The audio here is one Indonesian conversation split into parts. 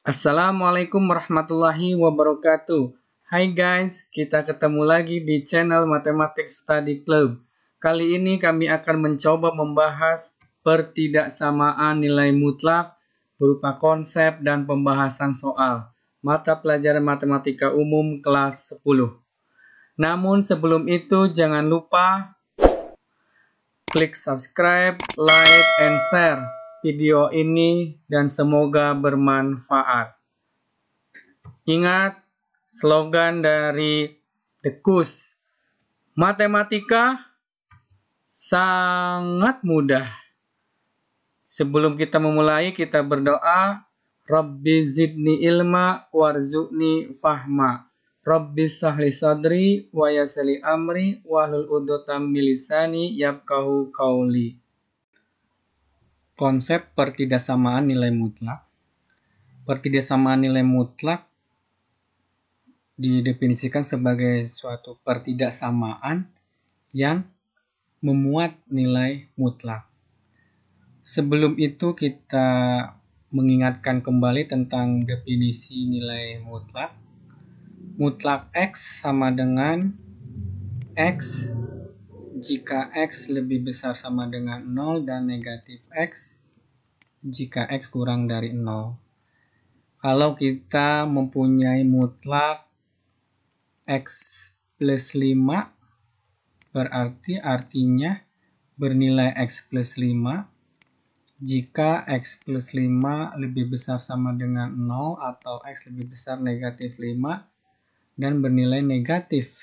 Assalamualaikum warahmatullahi wabarakatuh. Hai guys, kita ketemu lagi di channel Mathematics Study Club. Kali ini kami akan mencoba membahas pertidaksamaan nilai mutlak berupa konsep dan pembahasan soal mata pelajaran matematika umum kelas 10. Namun sebelum itu jangan lupa klik subscribe, like, and share video ini dan semoga bermanfaat. Ingat slogan dari The Kus, matematika sangat mudah. Sebelum kita memulai, kita berdoa. Rabbi zidni ilma warzuqni fahma. Rabbi sahli sadri wa yassirli amri wahlul 'uqdatam min lisani yafqahu qauli. Konsep pertidaksamaan nilai mutlak. Pertidaksamaan nilai mutlak didefinisikan sebagai suatu pertidaksamaan yang memuat nilai mutlak. Sebelum itu kita mengingatkan kembali tentang definisi nilai mutlak. Mutlak X sama dengan X jika X lebih besar sama dengan 0 dan negatif X jika X kurang dari 0. Kalau kita mempunyai mutlak X plus 5, berarti artinya bernilai X plus 5 jika X plus 5 lebih besar sama dengan 0 atau X lebih besar negatif 5 dan bernilai negatif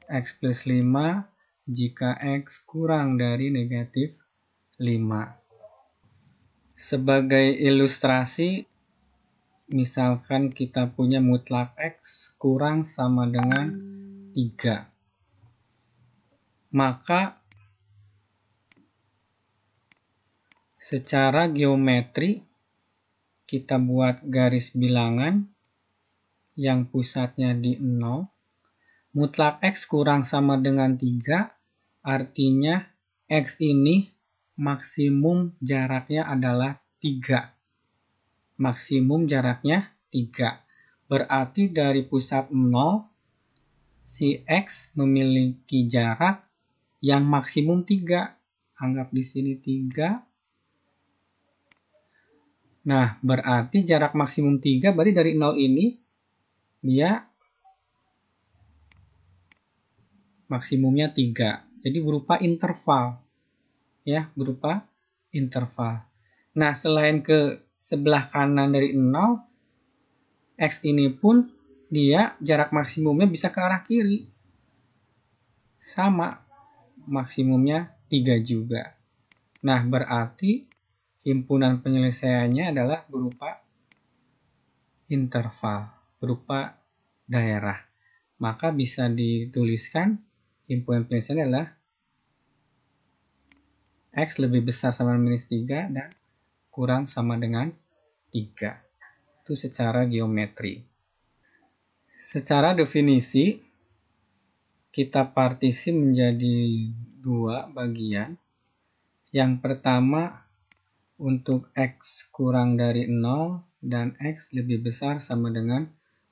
X plus 5 jika X kurang dari negatif 5. Sebagai ilustrasi, misalkan kita punya mutlak X kurang sama dengan 3. Maka secara geometri kita buat garis bilangan yang pusatnya di 0. Mutlak X kurang sama dengan 3, artinya X ini maksimum jaraknya adalah 3. Maksimum jaraknya 3. Berarti dari pusat 0, si X memiliki jarak yang maksimum 3. Anggap di sini 3. Nah, berarti jarak maksimum 3, berarti dari 0 ini dia maksimumnya 3. Jadi berupa interval. Ya, berupa interval. Nah, selain ke sebelah kanan dari 0, X ini pun dia jarak maksimumnya bisa ke arah kiri. Sama, maksimumnya 3 juga. Nah, berarti himpunan penyelesaiannya adalah berupa interval, berupa daerah. Maka bisa dituliskan himpunan penyelesaian adalah X lebih besar sama dengan minus 3 dan kurang sama dengan 3. Itu secara geometri. Secara definisi, kita partisi menjadi 2 bagian. Yang pertama, untuk X kurang dari 0 dan X lebih besar sama dengan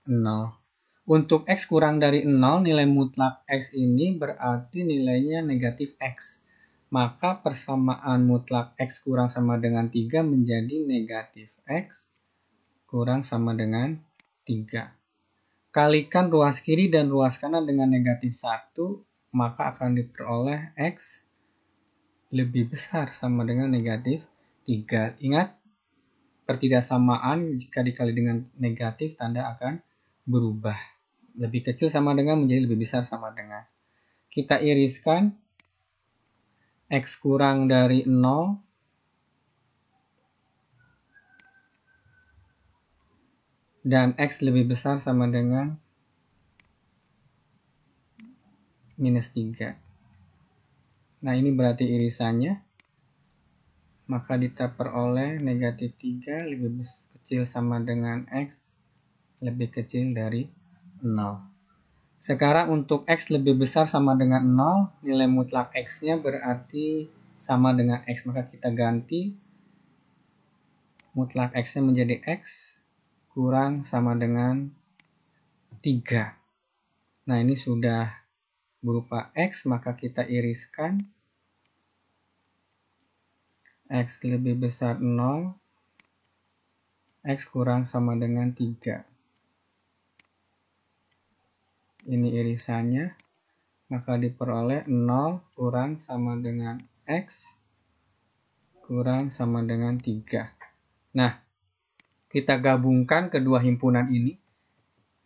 0. Untuk X kurang dari 0, nilai mutlak X ini berarti nilainya negatif X. Maka persamaan mutlak X kurang sama dengan 3 menjadi negatif X kurang sama dengan 3. Kalikan ruas kiri dan ruas kanan dengan negatif 1, maka akan diperoleh X lebih besar sama dengan negatif 3. Ingat, pertidaksamaan jika dikali dengan negatif, tanda akan berubah. Lebih kecil sama dengan menjadi lebih besar sama dengan. Kita iriskan X kurang dari 0 dan X lebih besar sama dengan minus 3. Nah, ini berarti irisannya. Maka kita peroleh negatif 3 lebih kecil sama dengan X lebih kecil dari 0. Sekarang untuk X lebih besar sama dengan 0, nilai mutlak X-nya berarti sama dengan X. Maka kita ganti mutlak X-nya menjadi X kurang sama dengan 3. Nah, ini sudah berupa X, maka kita iriskan. X lebih besar 0, X kurang sama dengan 3. Ini irisannya, maka diperoleh 0 kurang sama dengan X kurang sama dengan 3. Nah, kita gabungkan kedua himpunan ini,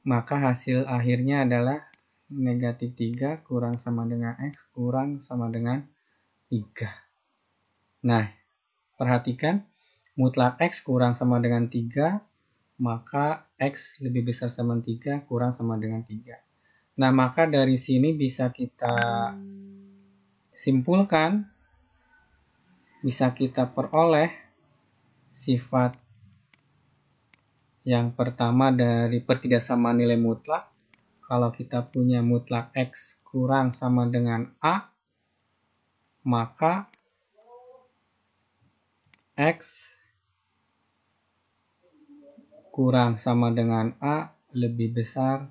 maka hasil akhirnya adalah negatif 3 kurang sama dengan X kurang sama dengan 3. Nah, perhatikan, mutlak X kurang sama dengan 3, maka X lebih besar sama 3 kurang sama dengan 3. Nah, maka dari sini bisa kita simpulkan, bisa kita peroleh sifat yang pertama dari pertidaksamaan nilai mutlak. Kalau kita punya mutlak X kurang sama dengan A, maka X kurang sama dengan A lebih besar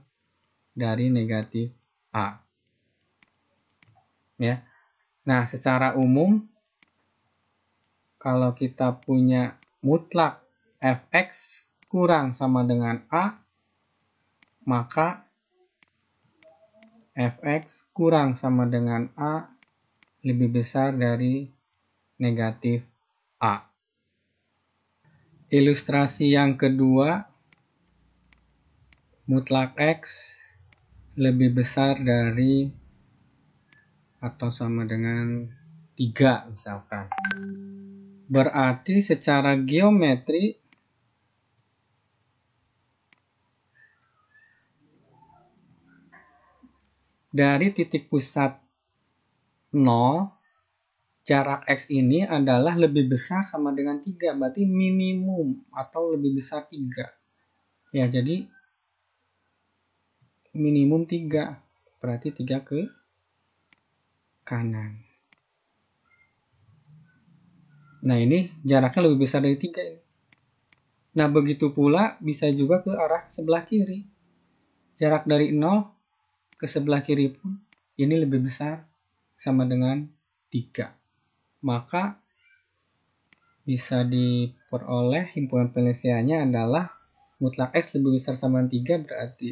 dari negatif A. Ya. Nah, secara umum, kalau kita punya mutlak Fx kurang sama dengan A, maka Fx kurang sama dengan A lebih besar dari negatif A. Ilustrasi yang kedua, mutlak X lebih besar dari atau sama dengan 3 misalkan. Berarti secara geometri dari titik pusat 0, jarak X ini adalah lebih besar sama dengan 3, berarti minimum atau lebih besar 3. Ya, jadi minimum 3, berarti 3 ke kanan. Nah, ini jaraknya lebih besar dari 3 ini. Nah, begitu pula bisa juga ke arah sebelah kiri. Jarak dari 0 ke sebelah kiri pun ini lebih besar sama dengan 3. Maka bisa diperoleh himpunan penyelesaiannya adalah mutlak X lebih besar sama dengan 3, berarti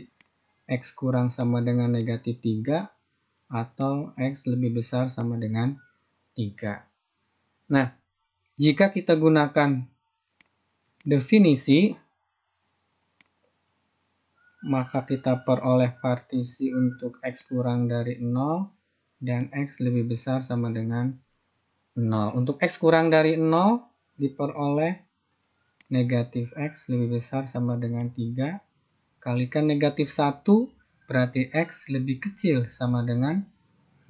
X kurang sama dengan negatif 3 atau X lebih besar sama dengan 3. Nah, jika kita gunakan definisi, maka kita peroleh partisi untuk X kurang dari 0 dan X lebih besar sama dengan 0. Untuk X kurang dari 0 diperoleh negatif X lebih besar sama dengan 3. Kalikan negatif 1, berarti X lebih kecil sama dengan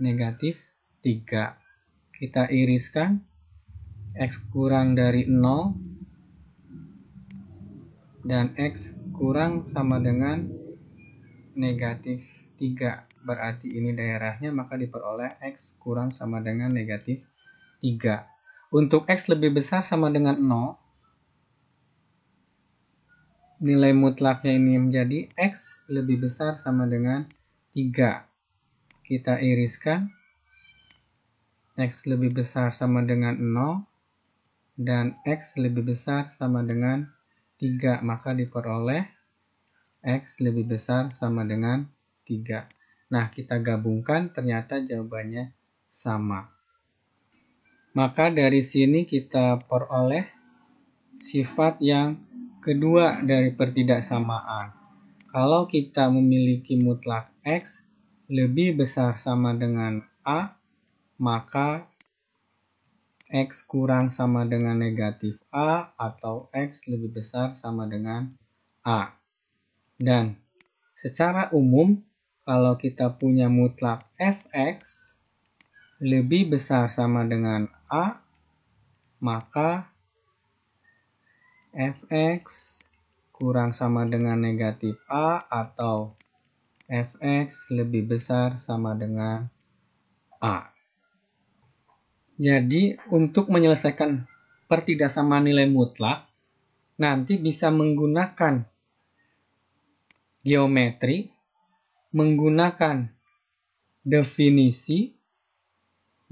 negatif 3. Kita iriskan, X kurang dari 0 dan X kurang sama dengan negatif 3. Berarti ini daerahnya, maka diperoleh X kurang sama dengan negatif 3. Untuk X lebih besar sama dengan 0, nilai mutlaknya ini menjadi X lebih besar sama dengan 3. Kita iriskan, X lebih besar sama dengan 0 dan X lebih besar sama dengan 3, maka diperoleh X lebih besar sama dengan 3. Nah, kita gabungkan, ternyata jawabannya sama. Maka dari sini kita peroleh sifat yang kedua dari pertidaksamaan. Kalau kita memiliki mutlak X lebih besar sama dengan A, maka X kurang sama dengan negatif A atau X lebih besar sama dengan A. Dan secara umum, kalau kita punya mutlak Fx lebih besar sama dengan A, maka Fx kurang sama dengan negatif A atau Fx lebih besar sama dengan A. Jadi, untuk menyelesaikan pertidaksamaan nilai mutlak, nanti bisa menggunakan geometri menggunakan definisi,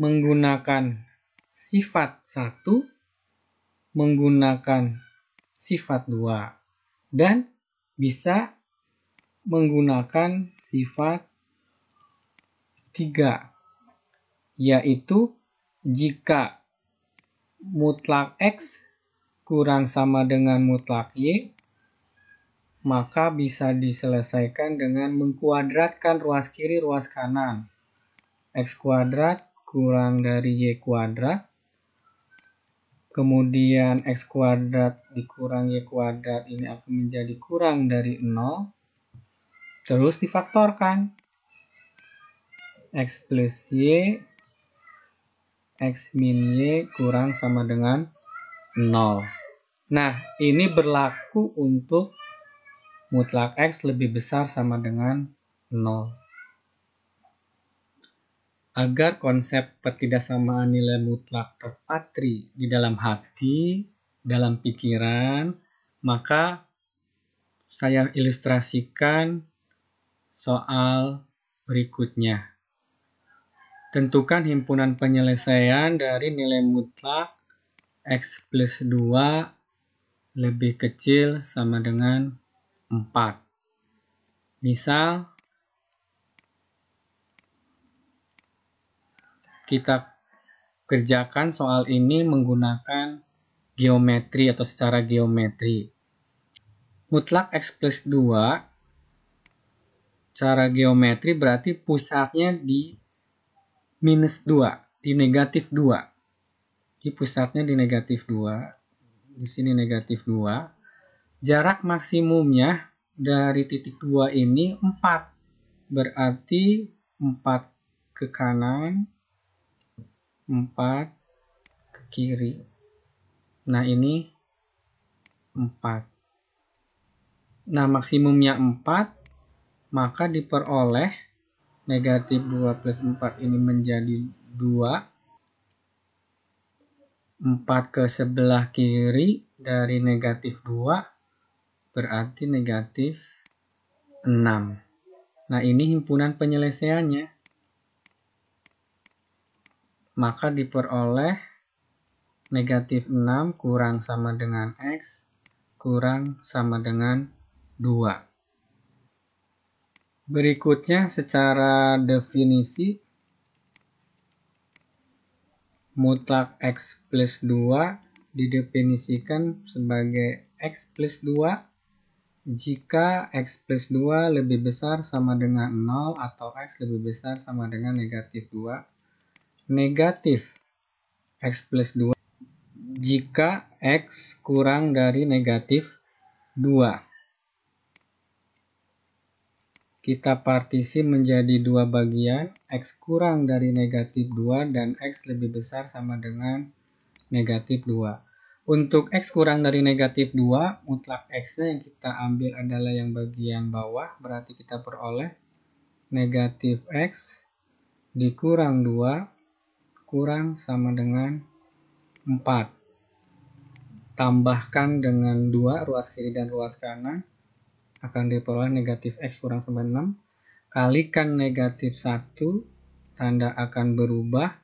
menggunakan sifat 1, menggunakan sifat 2, dan bisa menggunakan sifat 3, yaitu jika mutlak X kurang sama dengan mutlak Y, maka bisa diselesaikan dengan mengkuadratkan ruas kiri, ruas kanan. X kuadrat kurang dari Y kuadrat, kemudian X kuadrat dikurang Y kuadrat ini akan menjadi kurang dari 0, terus difaktorkan. X plus Y, X min Y kurang sama dengan 0. Nah, ini berlaku untuk mutlak X lebih besar sama dengan 0. Agar konsep ketidaksamaan nilai mutlak terpatri di dalam hati, dalam pikiran, maka saya ilustrasikan soal berikutnya. Tentukan himpunan penyelesaian dari nilai mutlak X plus 2 lebih kecil sama dengan 4. Misal, kita kerjakan soal ini menggunakan geometri atau secara geometri. Mutlak X plus 2 cara geometri berarti pusatnya di minus 2, di negatif 2. Di pusatnya di negatif 2, di sini negatif 2. Jarak maksimumnya dari titik 2 ini 4. Berarti 4 ke kanan, 4 ke kiri. Nah, ini 4. Nah, maksimumnya 4, maka diperoleh negatif 2 plus 4 ini menjadi 2. 4 ke sebelah kiri dari negatif 2 berarti negatif 6. Nah, ini himpunan penyelesaiannya. Maka diperoleh negatif 6 kurang sama dengan X kurang sama dengan 2. Berikutnya secara definisi, mutlak X plus 2 didefinisikan sebagai X plus 2 jika X plus 2 lebih besar sama dengan 0 atau X lebih besar sama dengan negatif 2. Negatif X plus 2 jika X kurang dari negatif 2. Kita partisi menjadi 2 bagian, X kurang dari negatif 2 dan X lebih besar sama dengan negatif 2. Untuk X kurang dari negatif 2, mutlak X-nya yang kita ambil adalah yang bagian bawah, berarti kita peroleh negatif X dikurang 2 kurang sama dengan 4. Tambahkan dengan 2 ruas kiri dan ruas kanan, akan diperoleh negatif X kurang sama 6. Kalikan negatif 1, tanda akan berubah,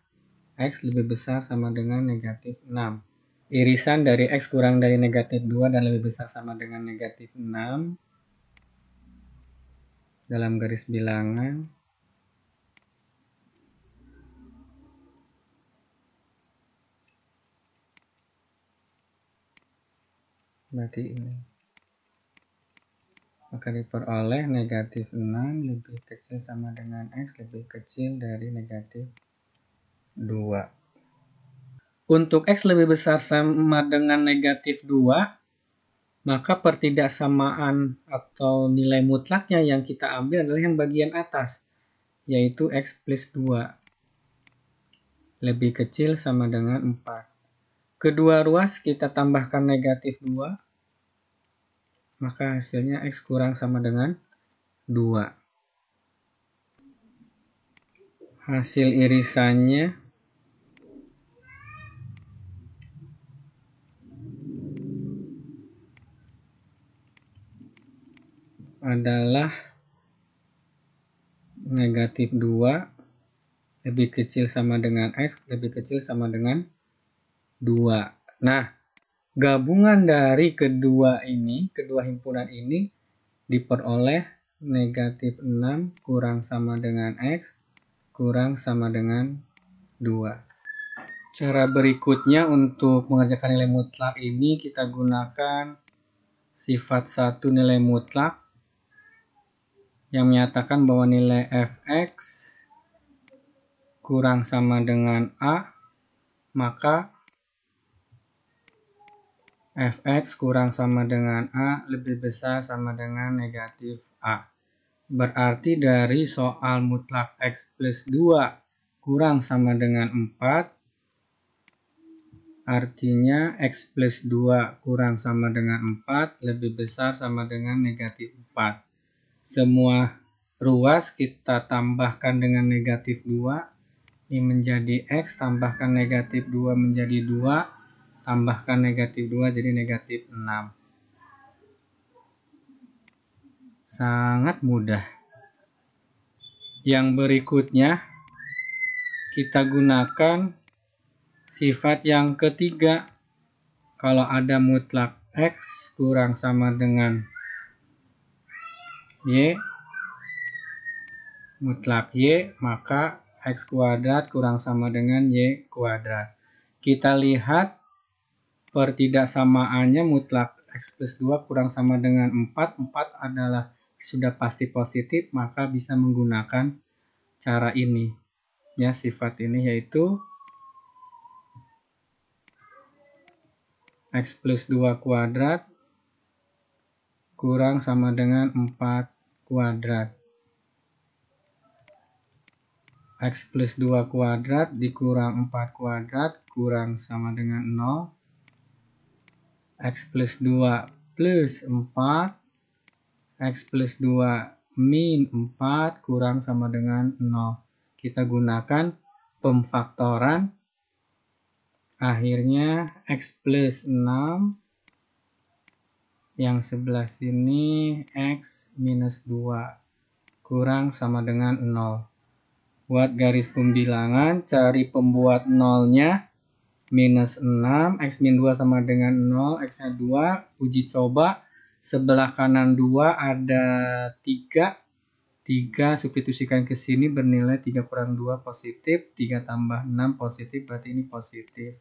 X lebih besar sama dengan negatif 6. Irisan dari X kurang dari negatif 2 dan lebih besar sama dengan negatif 6 dalam garis bilangan berarti ini. Maka diperoleh negatif 6 lebih kecil sama dengan X lebih kecil dari negatif 2. Untuk X lebih besar sama dengan negatif 2, maka pertidaksamaan atau nilai mutlaknya yang kita ambil adalah yang bagian atas, yaitu X plus 2 lebih kecil sama dengan 4. Kedua ruas kita tambahkan negatif 2, maka hasilnya X kurang sama dengan 2. Hasil irisannya adalah negatif 2 lebih kecil sama dengan X lebih kecil sama dengan 2. Nah, gabungan dari kedua himpunan ini diperoleh negatif 6 kurang sama dengan X kurang sama dengan 2. Cara berikutnya untuk mengerjakan nilai mutlak ini kita gunakan sifat satu nilai mutlak yang menyatakan bahwa nilai fx kurang sama dengan A, maka fx kurang sama dengan A lebih besar sama dengan negatif A. Berarti dari soal mutlak X plus 2 kurang sama dengan 4, artinya X plus 2 kurang sama dengan 4 lebih besar sama dengan negatif 4. Semua ruas kita tambahkan dengan negatif 2. Ini menjadi X, tambahkan negatif 2 menjadi 2. Tambahkan negatif 2 jadi negatif 6. Sangat mudah. Yang berikutnya, kita gunakan sifat yang ketiga. Kalau ada mutlak X kurang sama dengan Y, mutlak Y, maka X kuadrat kurang sama dengan Y kuadrat. Kita lihat pertidaksamaannya mutlak X plus 2 kurang sama dengan 4. 4 adalah sudah pasti positif, maka bisa menggunakan cara ini. Ya, sifat ini yaitu X plus 2 kuadrat kurang sama dengan 4 kuadrat. X plus 2 kuadrat dikurang 4 kuadrat kurang sama dengan 0. X plus 2 plus 4. X plus 2 min 4 kurang sama dengan 0. Kita gunakan pemfaktoran. Akhirnya X plus 6. Yang sebelah sini X minus 2 kurang sama dengan 0. Buat garis pembilangan, cari pembuat nolnya. Minus 6, X min 2 sama dengan 0, X-nya 2. Uji coba, sebelah kanan 2 ada 3. 3 substitusikan ke sini bernilai 3 kurang 2 positif, 3 tambah 6 positif, berarti ini positif.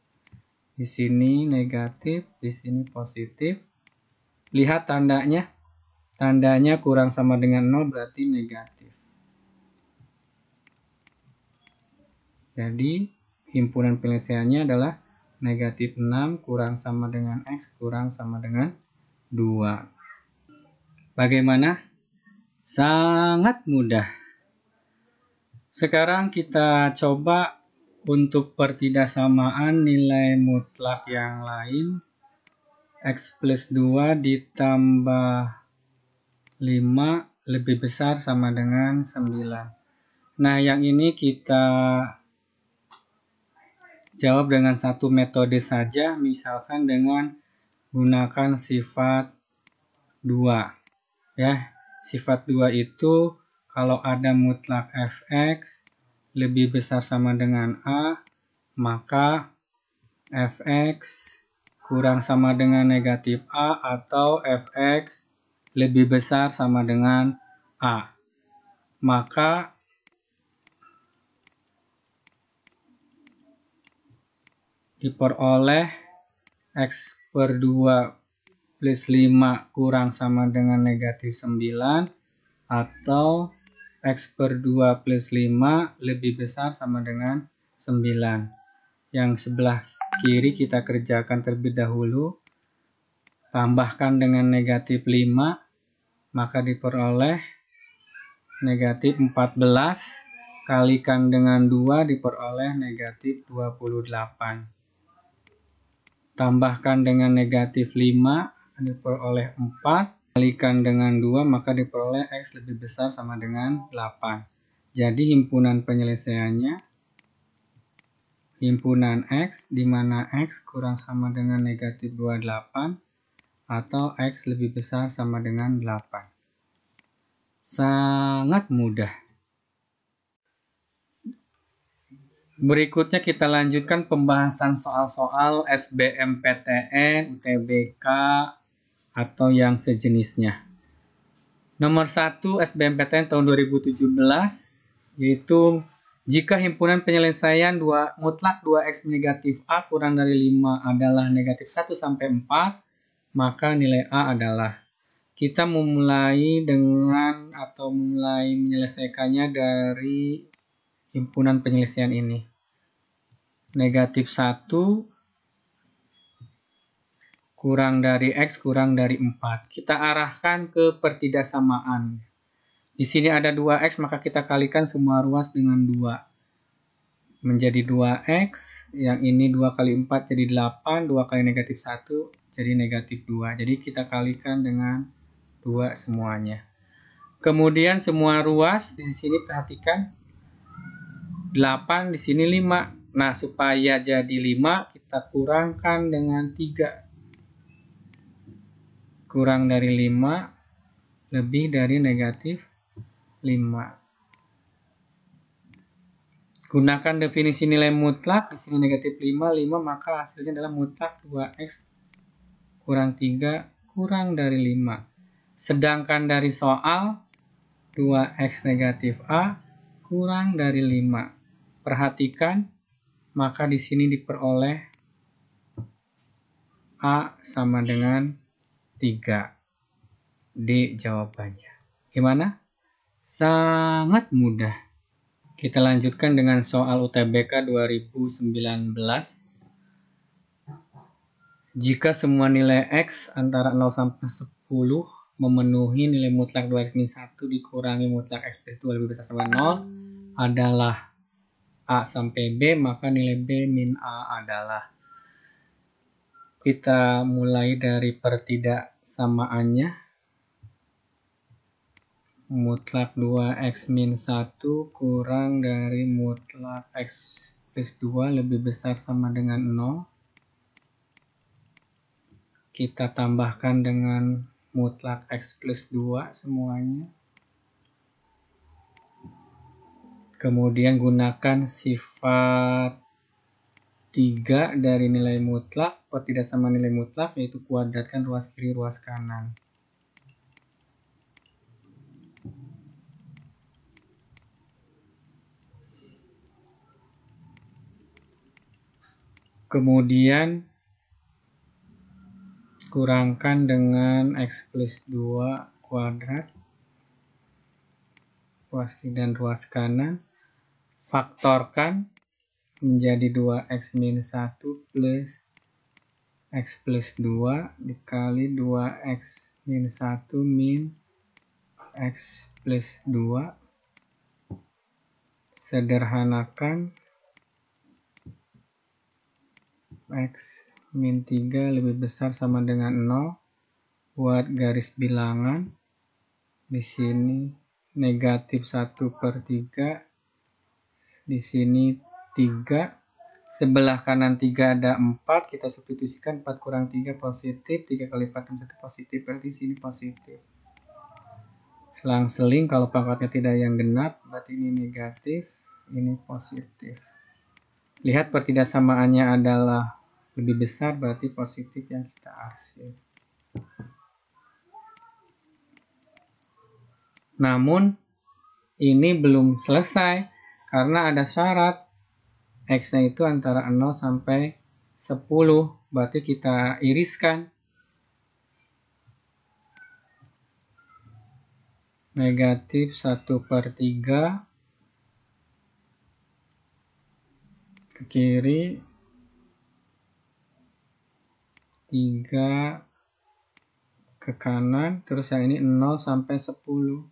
Di sini negatif, di sini positif. Lihat tandanya. Tandanya kurang sama dengan 0 berarti negatif. Jadi himpunan penyelesaiannya adalah negatif 6 kurang sama dengan X kurang sama dengan 2. Bagaimana? Sangat mudah. Sekarang kita coba untuk pertidaksamaan nilai mutlak yang lain. X plus 2 ditambah 5 lebih besar sama dengan 9. Nah, yang ini kita jawab dengan satu metode saja, misalkan dengan gunakan sifat 2. Ya, sifat 2 itu kalau ada mutlak fx lebih besar sama dengan A, maka fx kurang sama dengan negatif A atau fx lebih besar sama dengan A. Maka diperoleh X per 2 plus 5 kurang sama dengan negatif 9 atau X per 2 plus 5 lebih besar sama dengan 9. Yang sebelah kiri kita kerjakan terlebih dahulu. Tambahkan dengan negatif 5, maka diperoleh negatif 14. Kalikan dengan 2 diperoleh negatif 28. Tambahkan dengan negatif 5 diperoleh 4. Kalikan dengan 2 maka diperoleh X lebih besar sama dengan 8. Jadi himpunan penyelesaiannya himpunan X di mana X kurang sama dengan negatif 28 atau X lebih besar sama dengan 8. Sangat mudah. Berikutnya kita lanjutkan pembahasan soal-soal SBMPTN, UTBK, atau yang sejenisnya. Nomor 1 SBMPTN tahun 2017, yaitu jika himpunan penyelesaian mutlak 2X negatif A kurang dari 5 adalah negatif 1 sampai 4, maka nilai A adalah. Kita memulai menyelesaikannya dari himpunan penyelesaian ini. Negatif 1 kurang dari X kurang dari 4. Kita arahkan ke pertidaksamaan. Di sini ada 2X, maka kita kalikan semua ruas dengan 2. Menjadi 2X, yang ini 2 kali 4 jadi 8, 2 kali negatif 1 jadi negatif 2. Jadi kita kalikan dengan 2 semuanya. Kemudian semua ruas, di sini perhatikan 8, di sini 5. Nah, supaya jadi 5, kita kurangkan dengan 3. Kurang dari 5, lebih dari negatif 5. Gunakan definisi nilai mutlak, di sini negatif 5, maka hasilnya adalah mutlak 2X kurang 3 kurang dari 5. Sedangkan dari soal 2X negatif A kurang dari 5. Perhatikan, maka di sini diperoleh A sama dengan 3. D jawabannya. Gimana? Sangat mudah. Kita lanjutkan dengan soal UTBK 2019. Jika semua nilai X antara 0 sampai 10 memenuhi nilai mutlak 2X-1 dikurangi mutlak X plus 2 lebih besar sama 0 adalah A sampai B, maka nilai B min A adalah. Kita mulai dari pertidaksamaannya. Mutlak 2X min 1 kurang dari mutlak X plus 2 lebih besar sama dengan 0. Kita tambahkan dengan mutlak X plus 2 semuanya. Kemudian gunakan sifat 3 dari nilai mutlak, pertidaksamaan nilai mutlak, yaitu kuadratkan ruas kiri, ruas kanan. Kemudian kurangkan dengan X plus 2 kuadrat, ruas kiri dan ruas kanan. Faktorkan menjadi 2X min 1 plus X plus 2 dikali 2X min 1 min X plus 2. Sederhanakan X min 3 lebih besar sama dengan 0. Buat garis bilangan. Di sini negatif 1/3. Di sini 3. Sebelah kanan 3 ada 4. Kita substitusikan 4 kurang 3 positif. 3 kali 4 tambah 1 positif. Berarti di sini positif. Selang-seling kalau pangkatnya tidak yang genap. Berarti ini negatif. Ini positif. Lihat pertidaksamaannya adalah lebih besar. Berarti positif yang kita arsip. Namun ini belum selesai karena ada syarat X-nya itu antara 0 sampai 10. Berarti kita iriskan. Negatif 1/3 ke kiri, 3 ke kanan, terus yang ini 0 sampai 10.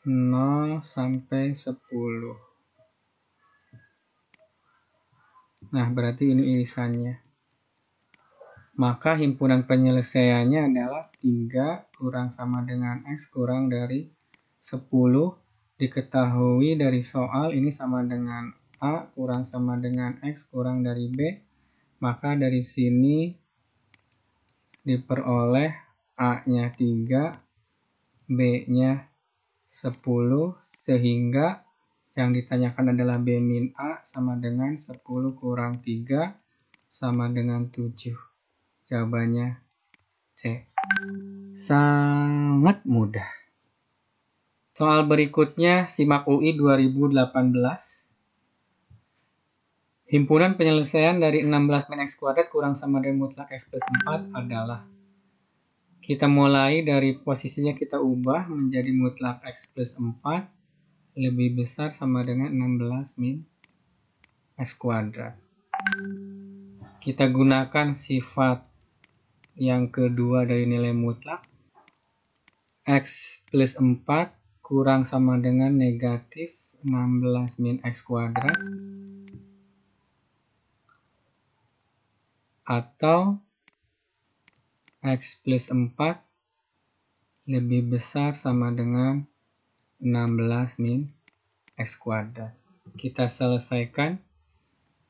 0 sampai 10. Nah, berarti ini irisannya. Maka himpunan penyelesaiannya adalah 3 kurang sama dengan X kurang dari 10. Diketahui dari soal ini sama dengan A kurang sama dengan X kurang dari B. Maka dari sini diperoleh A-nya 3, B-nya 10 sehingga yang ditanyakan adalah B min A sama dengan 10 kurang 3 sama dengan 7. Jawabannya C. Sangat mudah. Soal berikutnya, simak UI 2018. Himpunan penyelesaian dari 16 min X kuadrat kurang sama dengan mutlak X plus 4 adalah. Kita mulai dari posisinya kita ubah menjadi mutlak X plus 4 lebih besar sama dengan 16 min X kuadrat. Kita gunakan sifat yang kedua dari nilai mutlak. X plus 4 kurang sama dengan negatif 16 min X kuadrat. Atau X plus 4 lebih besar sama dengan 16 min X kuadrat. Kita selesaikan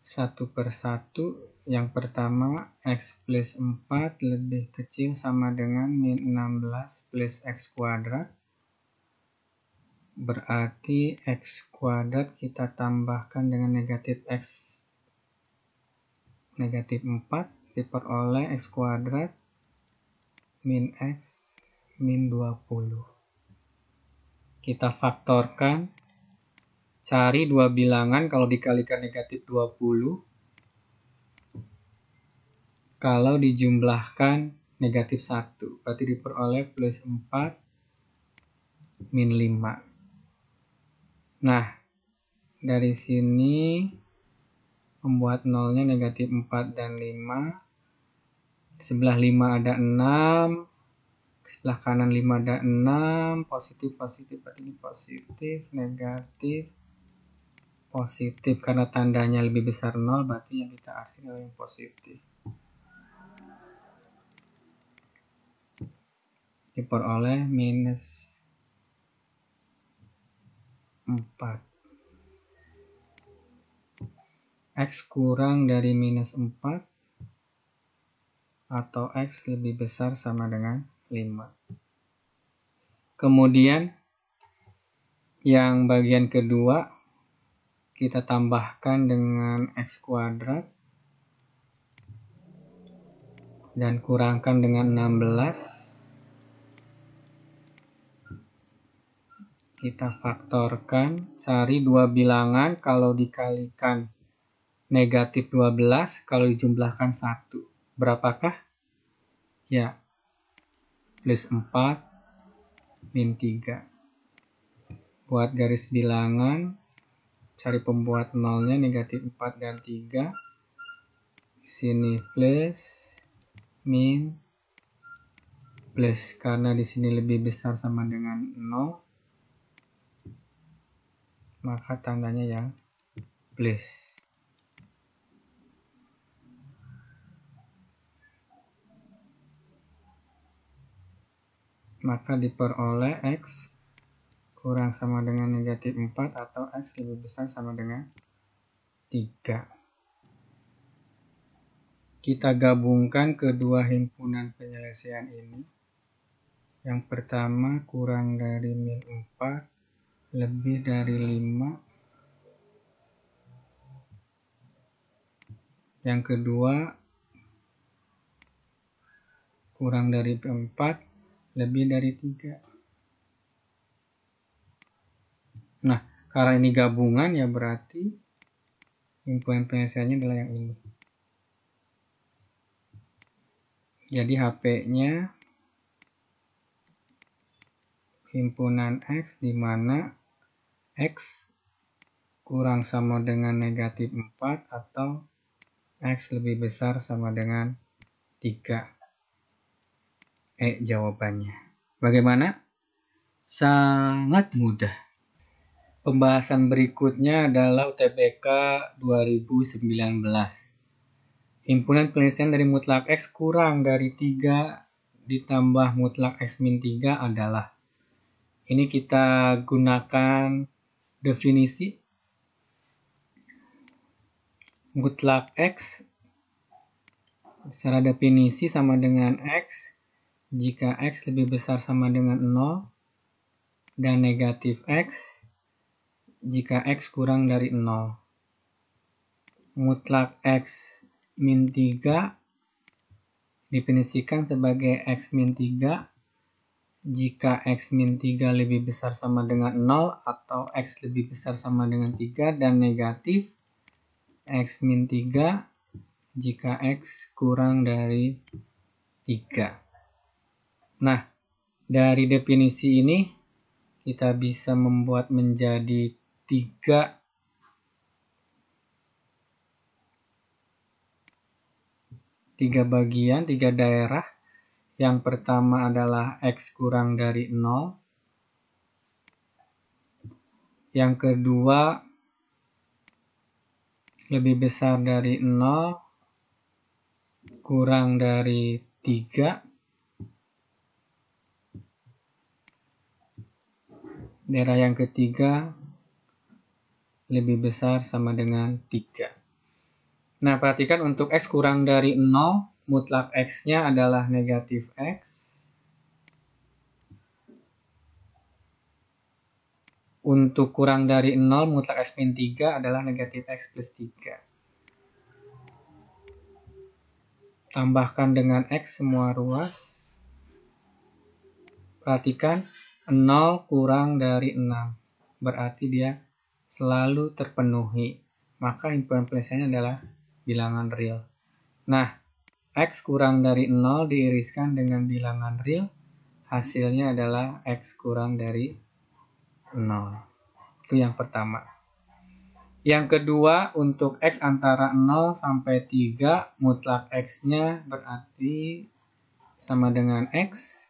satu persatu. Yang pertama, X plus 4 lebih kecil sama dengan min 16 plus X kuadrat. Berarti X kuadrat kita tambahkan dengan negatif X negatif 4 diperoleh X kuadrat min X min 20. Kita faktorkan, cari dua bilangan kalau dikalikan negatif 20. Kalau dijumlahkan negatif 1, berarti diperoleh plus 4 min 5. Nah, dari sini membuat nolnya negatif 4 dan 5. Sebelah 5 ada 6. Sebelah kanan 5 ada 6. Positif, positif, berarti ini positif, negatif, positif. Karena tandanya lebih besar 0, berarti yang kita artikan adalah yang positif. Diperoleh minus 4. X kurang dari minus 4 atau X lebih besar sama dengan 5. Kemudian yang bagian kedua kita tambahkan dengan X kuadrat dan kurangkan dengan 16. Kita faktorkan, cari dua bilangan kalau dikalikan negatif 12, kalau dijumlahkan 1. Berapakah? Ya, plus 4 min 3. Buat garis bilangan, cari pembuat nolnya negatif 4 dan 3. Sini plus, min, plus. Karena di sini lebih besar sama dengan 0, maka tandanya yang plus. Maka diperoleh X kurang sama dengan negatif 4 atau X lebih besar sama dengan 3. Kita gabungkan kedua himpunan penyelesaian ini. Yang pertama kurang dari min 4 lebih dari 5. Yang kedua kurang dari 4 lebih dari 3. Nah, karena ini gabungan ya berarti himpunan penyelesaiannya adalah yang ini. Jadi HP-nya himpunan X di mana X kurang sama dengan negatif 4 atau X lebih besar sama dengan 3. Jawabannya. Bagaimana? Sangat mudah. Pembahasan berikutnya adalah UTBK 2019. Himpunan penyelesaian dari mutlak X kurang dari 3 ditambah mutlak X min 3 adalah. Ini kita gunakan definisi. Mutlak X secara definisi sama dengan X jika X lebih besar sama dengan 0 dan negatif X jika X kurang dari 0. Mutlak X min 3 definisikan sebagai X min 3 jika X min 3 lebih besar sama dengan 0 atau X lebih besar sama dengan 3, dan negatif X min 3 jika X kurang dari 3. Nah, dari definisi ini kita bisa membuat menjadi tiga bagian, 3 daerah. Yang pertama adalah X kurang dari 0. Yang kedua lebih besar dari 0 kurang dari 3. Daerah yang ketiga lebih besar sama dengan 3. Nah, perhatikan untuk X kurang dari 0, mutlak X-nya adalah negatif X. Untuk kurang dari 0, mutlak X min 3 adalah negatif X plus 3. Tambahkan dengan X semua ruas. Perhatikan 0 kurang dari 6. Berarti dia selalu terpenuhi. Maka himpunan penyelesaiannya adalah bilangan real. Nah, X kurang dari 0 diiriskan dengan bilangan real. Hasilnya adalah X kurang dari 0. Itu yang pertama. Yang kedua, untuk X antara 0 sampai 3, mutlak X-nya berarti sama dengan X.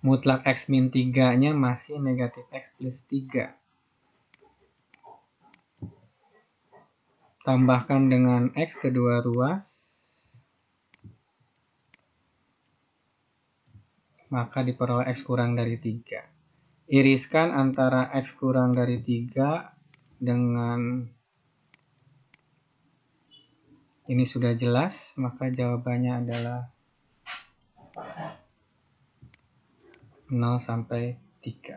Mutlak X min 3-nya masih negatif X plus 3. Tambahkan dengan X kedua ruas. Maka diperoleh X kurang dari 3. Iriskan antara X kurang dari 3 dengan ini sudah jelas, maka jawabannya adalah 0 sampai 3.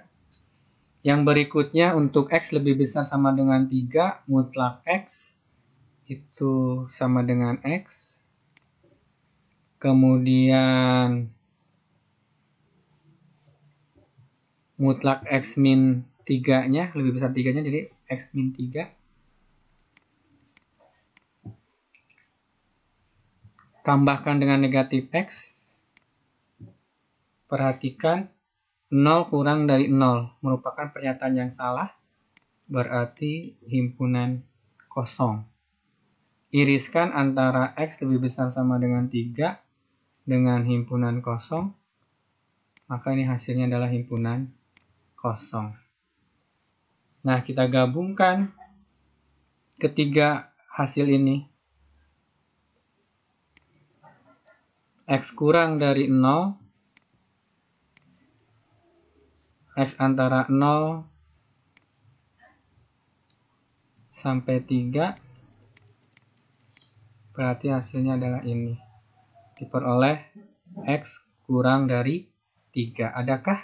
Yang berikutnya untuk X lebih besar sama dengan 3, mutlak X itu sama dengan X. Kemudian mutlak X min 3-nya, lebih besar 3-nya, jadi X min 3. Tambahkan dengan negatif X. Perhatikan 0 kurang dari 0 merupakan pernyataan yang salah, berarti himpunan kosong. Iriskan antara X lebih besar sama dengan 3 dengan himpunan kosong, maka ini hasilnya adalah himpunan kosong. Nah, kita gabungkan ketiga hasil ini. X kurang dari 0, X antara 0 sampai 3, berarti hasilnya adalah ini. Diperoleh X kurang dari 3. Adakah?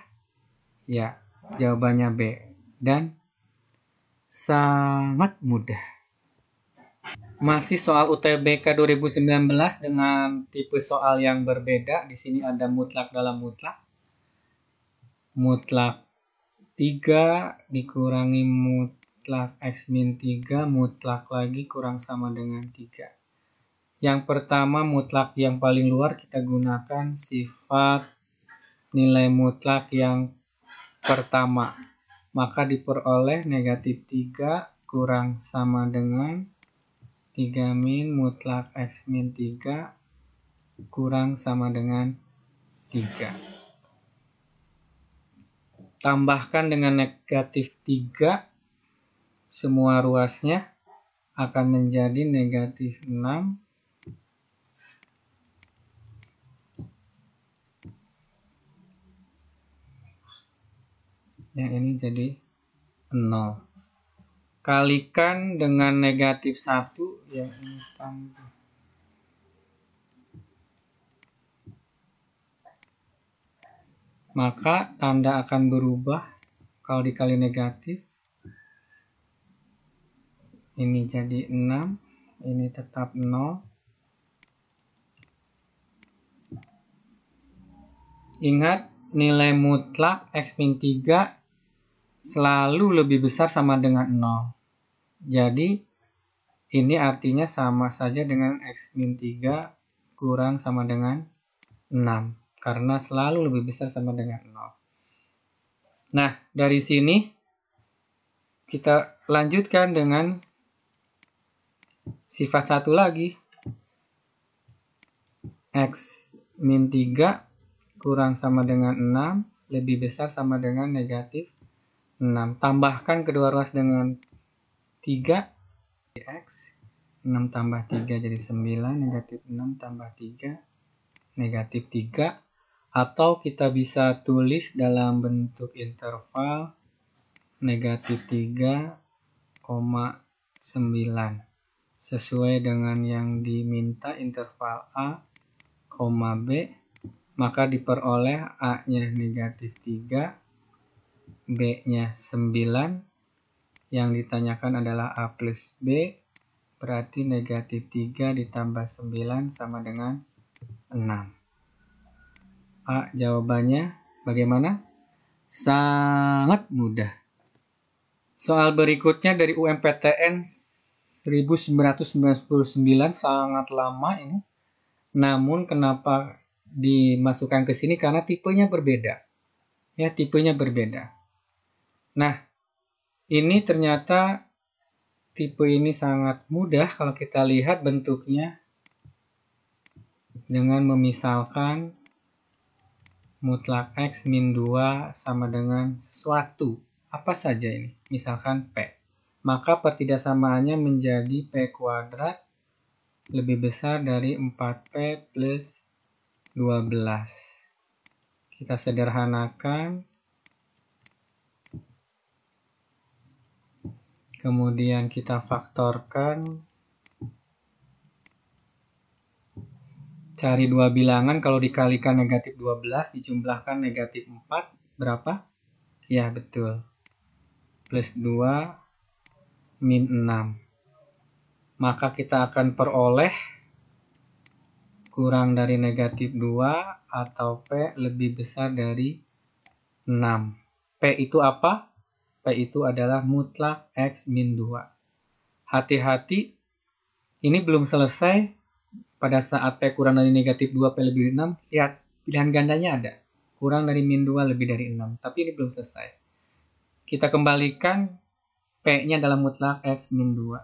Ya, jawabannya B. Dan sangat mudah. Masih soal UTBK 2019 dengan tipe soal yang berbeda. Di sini ada mutlak dalam mutlak. Mutlak 3 dikurangi mutlak X min 3, mutlak lagi kurang sama dengan 3. Yang pertama, mutlak yang paling luar kita gunakan sifat nilai mutlak yang pertama. Maka diperoleh negatif 3 kurang sama dengan 3 min mutlak X min 3 kurang sama dengan 3. Tambahkan dengan negatif 3, semua ruasnya akan menjadi negatif 6. Yang ini jadi 0. Kalikan dengan negatif 1, ya ini tambah. maka tanda akan berubah. Kalau dikali negatif, ini jadi 6, ini tetap 0. Ingat, nilai mutlak X min 3 selalu lebih besar sama dengan 0. Jadi, ini artinya sama saja dengan X min 3 kurang sama dengan 6. Karena selalu lebih besar sama dengan 0. Nah, dari sini kita lanjutkan dengan sifat satu lagi. X min 3 kurang sama dengan 6, lebih besar sama dengan negatif 6. Tambahkan kedua ruas dengan 3. X, 6 tambah 3 jadi 9, negatif 6 tambah 3, negatif 3. Atau kita bisa tulis dalam bentuk interval negatif 3,9 sesuai dengan yang diminta interval A, B, maka diperoleh A-nya negatif 3, B-nya 9, yang ditanyakan adalah A plus B, berarti negatif 3 ditambah 9 sama dengan 6. A jawabannya bagaimana? Sangat mudah. Soal berikutnya dari UMPTN 1999, sangat lama ini. Namun kenapa dimasukkan ke sini? Karena tipenya berbeda. Ya, tipenya berbeda. Nah, ini ternyata tipe ini sangat mudah kalau kita lihat bentuknya dengan memisalkan mutlak X min 2 sama dengan sesuatu. Apa saja ini? Misalkan P. Maka pertidaksamaannya menjadi P kuadrat lebih besar dari 4P plus 12. Kita sederhanakan. Kemudian kita faktorkan. Cari dua bilangan, kalau dikalikan negatif 12, dijumlahkan negatif 4, berapa? Ya, betul. Plus 2, min 6. Maka kita akan peroleh kurang dari negatif 2 atau P lebih besar dari 6. P itu apa? P itu adalah mutlak X min 2. Hati-hati, ini belum selesai. Pada saat P kurang dari negatif 2, P lebih dari 6, lihat, pilihan gandanya ada. Kurang dari min 2, lebih dari 6. Tapi ini belum selesai. Kita kembalikan P-nya dalam mutlak X min 2.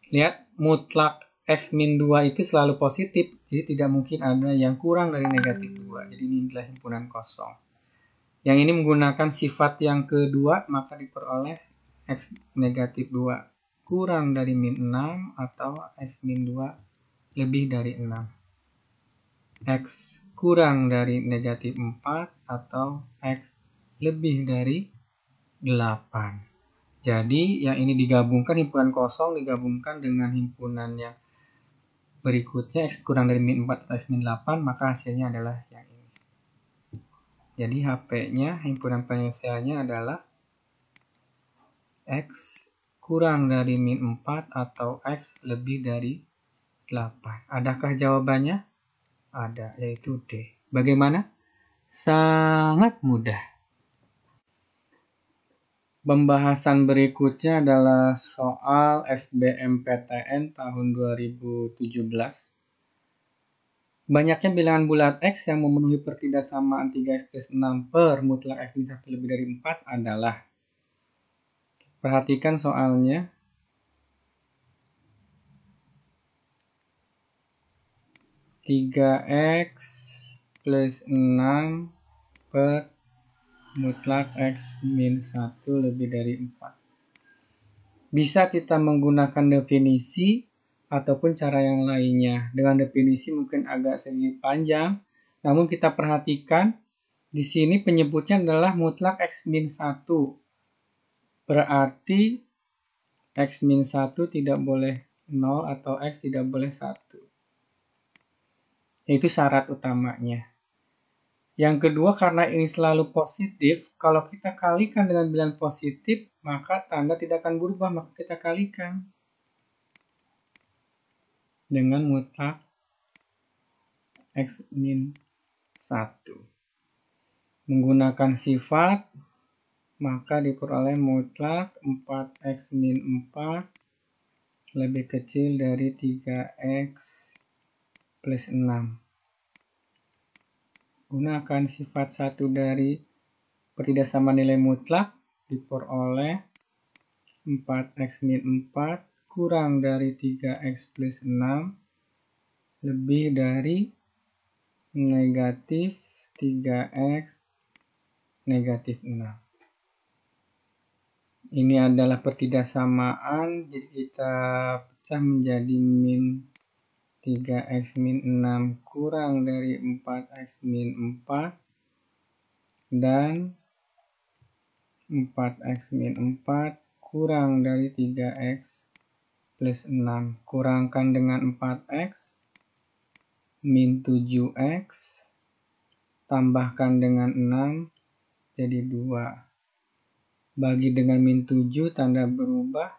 Lihat, mutlak X min 2 itu selalu positif. Jadi tidak mungkin ada yang kurang dari negatif 2. Jadi ini adalah himpunan kosong. Yang ini menggunakan sifat yang kedua, maka diperoleh X negatif 2 kurang dari min 6 atau X min 2 lebih dari 6. X kurang dari negatif 4 atau X lebih dari 8. Jadi yang ini digabungkan, himpunan kosong digabungkan dengan himpunan yang berikutnya, X kurang dari min 4 atau X min 8, maka hasilnya adalah yang ini. Jadi HP-nya, himpunan penyelesaiannya adalah X kurang dari min 4 atau X lebih dari 8. Adakah jawabannya? Ada, yaitu D. Bagaimana? Sangat mudah. Pembahasan berikutnya adalah soal SBMPTN tahun 2017. Banyaknya bilangan bulat X yang memenuhi pertidaksamaan 3X plus 6 per mutlak X min 1 lebih dari 4 adalah. Perhatikan soalnya. Tiga X plus 6 per mutlak X min 1 lebih dari 4. Bisa kita menggunakan definisi ataupun cara yang lainnya. Dengan definisi mungkin agak sedikit panjang, namun kita perhatikan di sini penyebutnya adalah mutlak X min 1. Berarti X min 1 tidak boleh 0 atau X tidak boleh 1. Itu syarat utamanya. Yang kedua, karena ini selalu positif, kalau kita kalikan dengan bilangan positif, maka tanda tidak akan berubah, maka kita kalikan dengan mutlak X min 1. Menggunakan sifat, maka diperoleh mutlak 4X min 4 lebih kecil dari 3X plus 6. Gunakan sifat 1 dari pertidaksama nilai mutlak, diperoleh 4X min 4 kurang dari 3X plus 6 lebih dari negatif 3X negatif 6. Ini adalah pertidaksamaan, jadi kita pecah menjadi min 3X min 6 kurang dari 4X min 4 dan 4X min 4 kurang dari 3X plus 6. Kurangkan dengan 4X min 7X tambahkan dengan 6 jadi 2. Bagi dengan min 7 tanda berubah,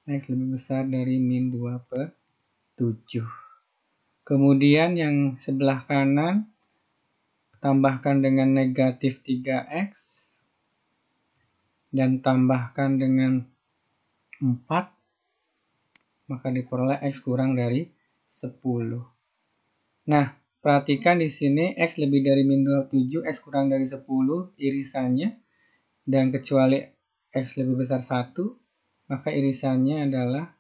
X lebih besar dari min 2/7. Kemudian yang sebelah kanan tambahkan dengan negatif 3X dan tambahkan dengan 4, maka diperoleh X kurang dari 10. Nah, perhatikan di sini X lebih dari min 27, X kurang dari 10 irisannya, dan kecuali X lebih besar 1, maka irisannya adalah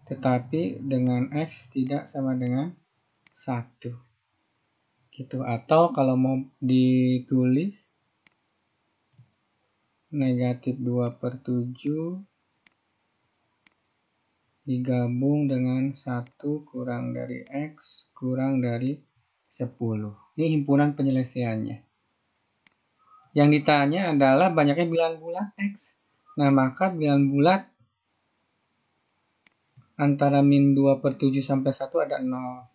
tetapi dengan X tidak sama dengan 1. Gitu. Atau kalau mau ditulis negatif 2/7 digabung dengan 1 kurang dari X kurang dari 10. Ini himpunan penyelesaiannya. Yang ditanya adalah banyaknya bilangan bulat X. Nah, maka bilangan bulat antara min 2/7 sampai 1 ada 0.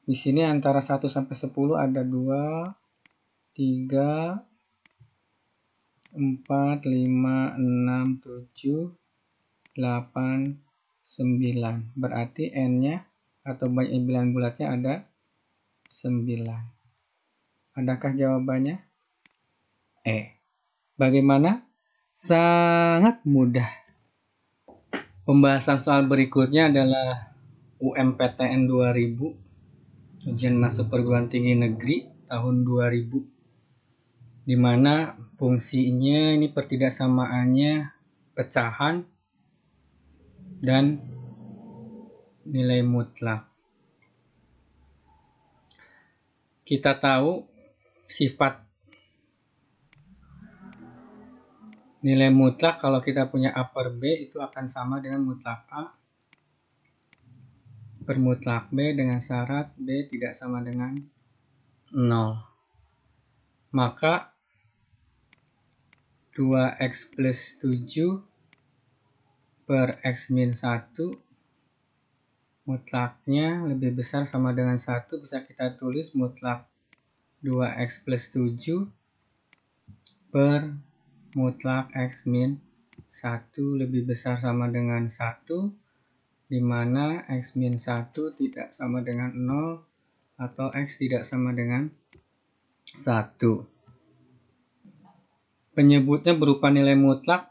Di sini antara 1 sampai 10 ada 2, 3, 4, 5, 6, 7, 8, 9. Berarti N-nya atau banyak bilangan bulatnya ada 9. Adakah jawabannya? Bagaimana? Sangat mudah. Pembahasan soal berikutnya adalah UMPTN 2000, ujian masuk perguruan tinggi negeri tahun 2000, di mana fungsinya ini pertidaksamaannya pecahan dan nilai mutlak. Kita tahu sifat nilai mutlak kalau kita punya A per B itu akan sama dengan mutlak A per mutlak B dengan syarat B tidak sama dengan 0. Maka 2X plus 7 per X min 1 mutlaknya lebih besar sama dengan 1, bisa kita tulis mutlak 2X plus 7 per mutlak X min 1 lebih besar sama dengan 1, di mana X min 1 tidak sama dengan 0 atau X tidak sama dengan 1. Penyebutnya berupa nilai mutlak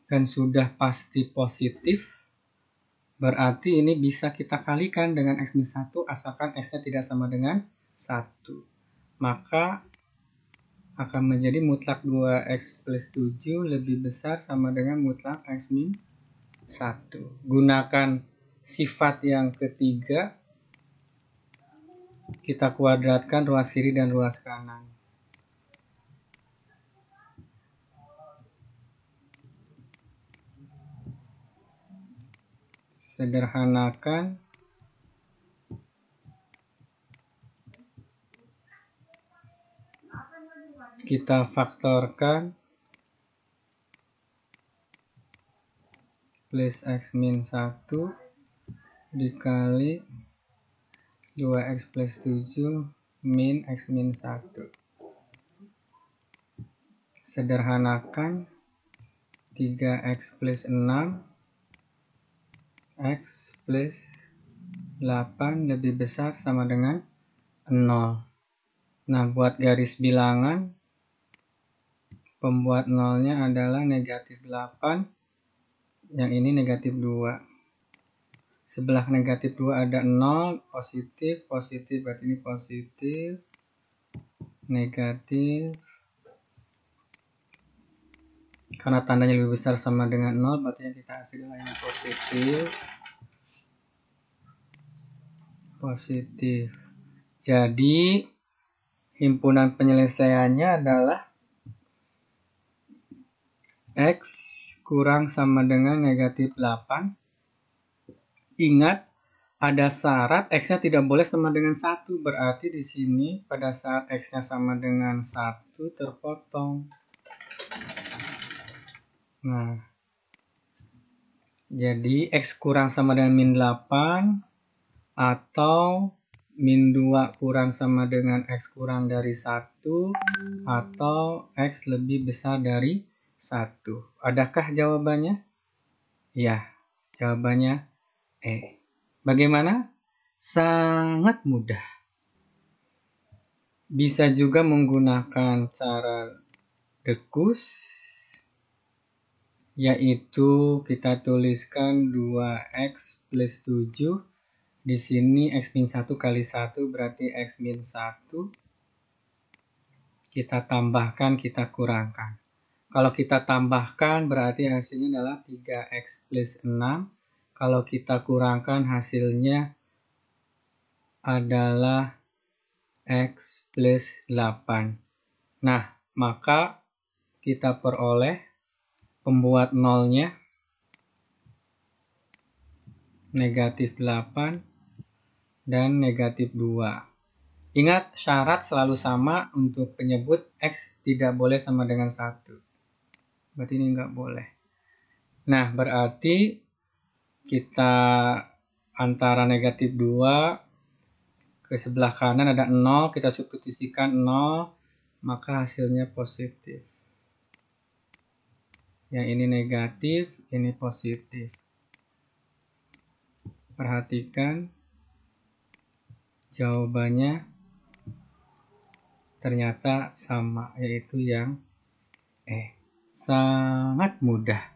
dan sudah pasti positif. Berarti ini bisa kita kalikan dengan X min 1 asalkan X-nya tidak sama dengan 1. Maka akan menjadi mutlak 2X plus 7 lebih besar sama dengan mutlak X min 1. Gunakan sifat yang ketiga, kita kuadratkan ruas kiri dan ruas kanan. Sederhanakan kita faktorkan plus x min 1 dikali 2x plus 7 min x min 1. Sederhanakan 3x plus 6 x plus 8 lebih besar sama dengan 0. Nah, buat garis bilangan, pembuat nolnya adalah negatif 8, yang ini negatif 2. Sebelah negatif 2 ada 0, positif, positif, berarti ini positif, negatif. Karena tandanya lebih besar sama dengan 0, berarti yang kita hasilkan yang positif. Positif. Jadi, himpunan penyelesaiannya adalah x kurang sama dengan negatif 8. Ingat, ada syarat x-nya tidak boleh sama dengan 1. Berarti di sini pada saat x-nya sama dengan 1 terpotong. Nah, jadi x kurang sama dengan min 8 atau min 2 kurang sama dengan x kurang dari 1 atau x lebih besar dari 1. Adakah jawabannya? Ya, jawabannya E. Bagaimana? Sangat mudah. Bisa juga menggunakan cara dekus, yaitu kita tuliskan 2x plus 7. Di sini x min 1 kali 1 berarti x min 1. Kita tambahkan, kita kurangkan. Kalau kita tambahkan berarti hasilnya adalah 3x plus 6. Kalau kita kurangkan hasilnya adalah x plus 8. Nah, maka kita peroleh pembuat nolnya negatif 8 dan negatif 2. Ingat, syarat selalu sama untuk penyebut x tidak boleh sama dengan 1. Berarti ini nggak boleh. Nah, berarti kita antara negatif 2 ke sebelah kanan ada 0, kita substitusikan 0, maka hasilnya positif. Yang ini negatif, ini positif. Perhatikan, jawabannya ternyata sama, yaitu yang E. Sangat mudah.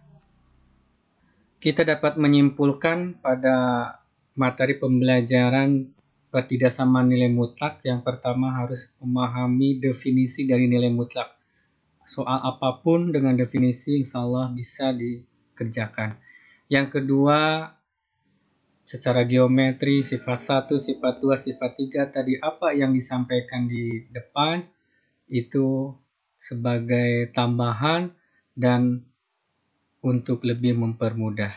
Kita dapat menyimpulkan pada materi pembelajaran pertidaksamaan nilai mutlak. Yang pertama harus memahami definisi dari nilai mutlak. Soal apapun dengan definisi insya Allah bisa dikerjakan. Yang kedua, secara geometri, sifat 1, sifat 2, sifat 3, tadi apa yang disampaikan di depan, itu sebagai tambahan dan untuk lebih mempermudah.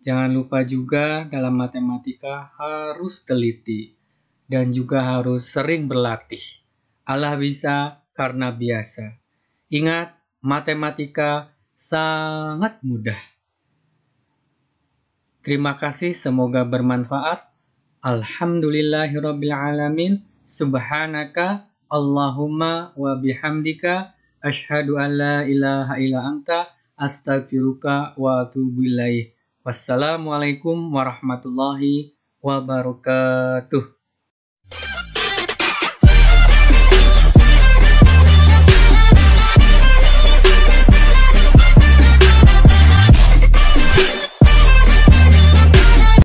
Jangan lupa juga dalam matematika harus teliti dan juga harus sering berlatih. Allah bisa karena biasa. Ingat, matematika sangat mudah. Terima kasih, semoga bermanfaat. Alhamdulillahirrabbilalamin. Subhanaka Allahumma wa bihamdika asyhadu an la ilaha illa anta astaghfiruka wa atubu ilaih. Wassalamualaikum warahmatullahi wabarakatuh.